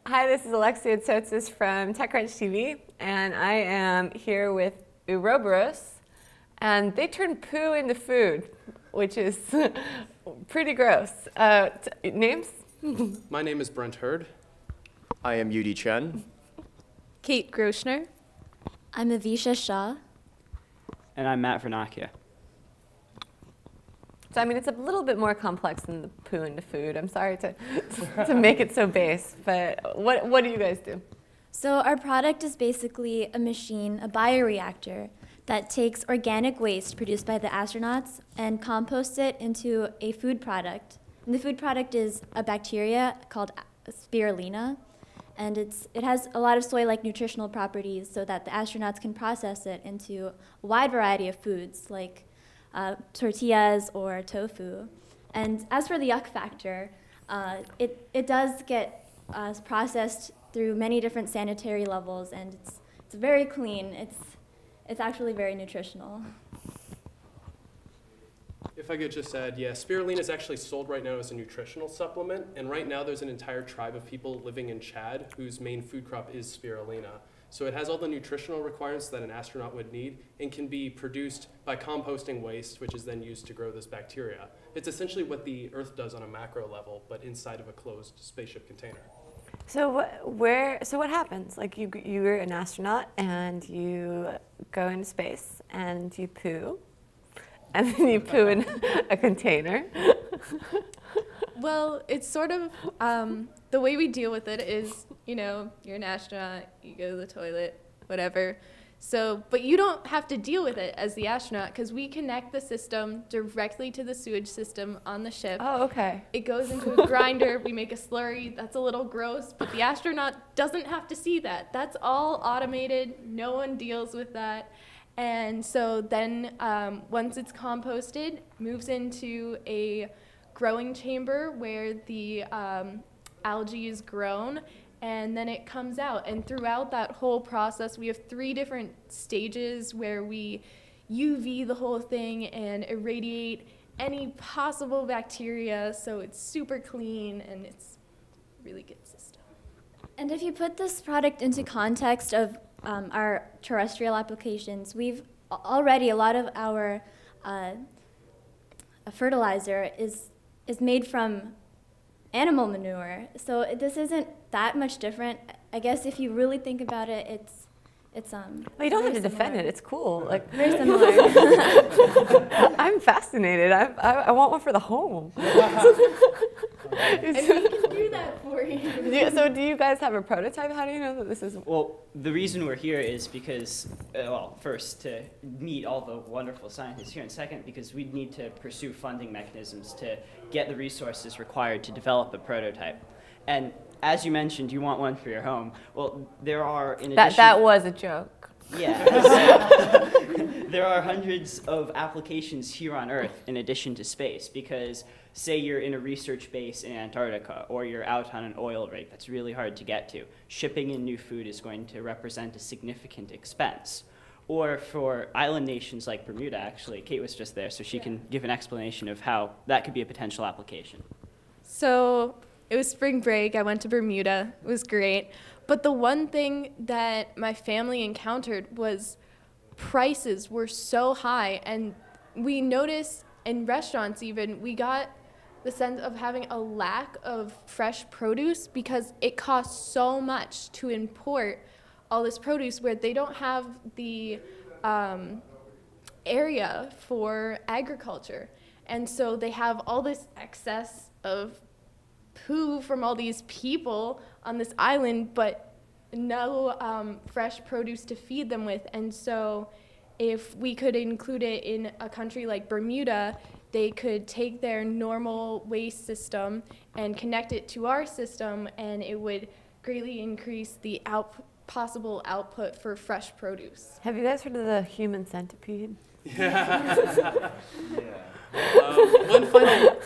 Hi, this is Alexia from TechCrunch TV, and I am here with Ouroboros, and they turn poo into food, which is pretty gross. Names? My name is Brent Hurd. I am Yudi Chen. Kate Groschner. I'm Avisha Shah. And I'm Matt Vernacchia. So, I mean, it's a little bit more complex than the poo into food. I'm sorry to make it so base, but what do you guys do? So our product is basically a machine, a bioreactor, that takes organic waste produced by the astronauts and composts it into a food product. And the food product is a bacteria called spirulina, and it has a lot of soy-like nutritional properties so that the astronauts can process it into a wide variety of foods like tortillas or tofu. And as for the yuck factor, it does get processed through many different sanitary levels, and it's very clean. It's actually very nutritional. If I could just add, yeah, spirulina is actually sold right now as a nutritional supplement, and right now there's an entire tribe of people living in Chad whose main food crop is spirulina. So it has all the nutritional requirements that an astronaut would need and can be produced by composting waste, which is then used to grow this bacteria. It's essentially what the Earth does on a macro level, but inside of a closed spaceship container. So what happens? Like you're an astronaut and you go into space and you poo, and then you poo in a container. Well, it's sort of, the way we deal with it is, you're an astronaut, you go to the toilet, whatever. So, but you don't have to deal with it as the astronaut because we connect the system directly to the sewage system on the ship. Oh, okay. It goes into a grinder, we make a slurry, that's a little gross, but the astronaut doesn't have to see that. That's all automated, no one deals with that. And so then once it's composted, moves into a growing chamber where the algae is grown, and then it comes out. And throughout that whole process, we have 3 different stages where we UV the whole thing and irradiate any possible bacteria, so it's super clean and it's a really good system. And if you put this product into context of our terrestrial applications, we've already, a lot of our fertilizer is made from animal manure, so this isn't that much different. I guess if you really think about it, it's Well, you don't have to defend it. It's cool. Like very similar. I'm fascinated. I want one for the home. And we can do that for you. So do you guys have a prototype? How do you know that this is? Well, the reason we're here is because, well, first, to meet all the wonderful scientists here, and second, because we need to pursue funding mechanisms to get the resources required to develop a prototype. And as you mentioned, you want one for your home. Well, there are, in addition... That was a joke. Yeah. There are hundreds of applications here on Earth in addition to space, because say you're in a research base in Antarctica or you're out on an oil rig that's really hard to get to. Shipping in new food is going to represent a significant expense. Or for island nations like Bermuda, actually, Kate was just there, so she can give an explanation of how that could be a potential application. So it was spring break. I went to Bermuda. It was great. But the one thing that my family encountered was prices were so high. And we noticed in restaurants even, we got the sense of having a lack of fresh produce because it costs so much to import all this produce where they don't have the area for agriculture. And so they have all this excess of poo from all these people on this island, but no fresh produce to feed them with. And so if we could include it in a country like Bermuda, they could take their normal waste system and connect it to our system, and it would greatly increase the possible output for fresh produce. Have you guys heard of the human centipede? Yeah. One final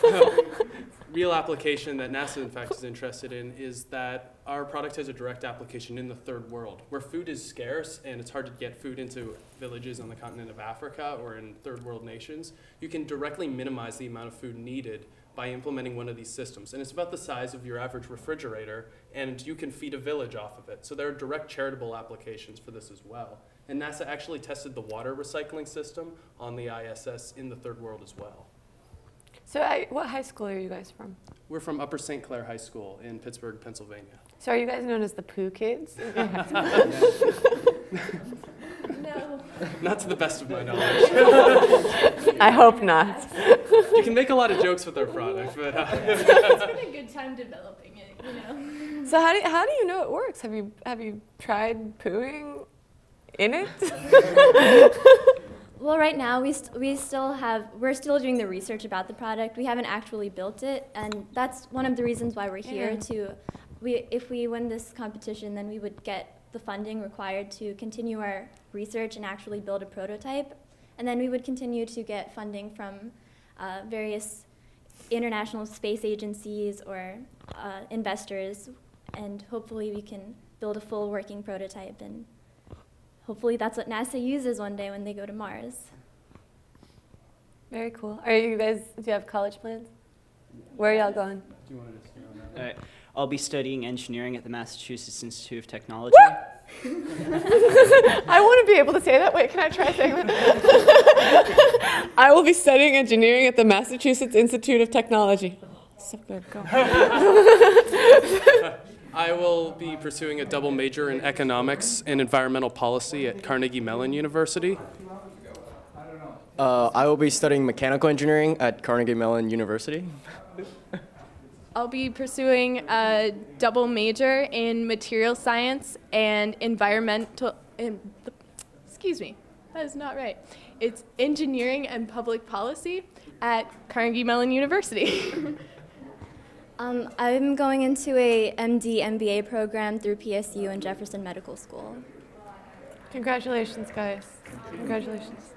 real application that NASA, in fact, is interested in is that our product has a direct application in the third world, where food is scarce and it's hard to get food into villages on the continent of Africa or in third world nations. You can directly minimize the amount of food needed by implementing one of these systems. And it's about the size of your average refrigerator, and you can feed a village off of it. So there are direct charitable applications for this as well. And NASA actually tested the water recycling system on the ISS in the third world as well. So what high school are you guys from? We're from Upper St. Clair High School in Pittsburgh, Pennsylvania. So are you guys known as the Pooh Kids? No. Not to the best of my knowledge. I hope not. You can make a lot of jokes with our product, but It's been a good time developing it, you know. So how do you know it works? Have you tried pooing in it? Well, right now we're still doing the research about the product. We haven't actually built it, and that's one of the reasons why we're here. If we win this competition, then we would get the funding required to continue our research and actually build a prototype, and then we would continue to get funding from various international space agencies or investors, and hopefully we can build a full working prototype, and hopefully that's what NASA uses one day when they go to Mars. Very cool. Do you have college plans? Where are y'all going? do you want to just hear on that? All right. I'll be studying engineering at the Massachusetts Institute of Technology. I want to be able to say that. Wait, can I try saying that? I will be studying engineering at the Massachusetts Institute of Technology. So good. Go. I will be pursuing a double major in economics and environmental policy at Carnegie Mellon University. I will be studying mechanical engineering at Carnegie Mellon University. I'll be pursuing a double major in material science and environmental, excuse me, that is not right. It's engineering and public policy at Carnegie Mellon University. I'm going into a MD MBA program through PSU and Jefferson Medical School. Congratulations, guys. Congratulations.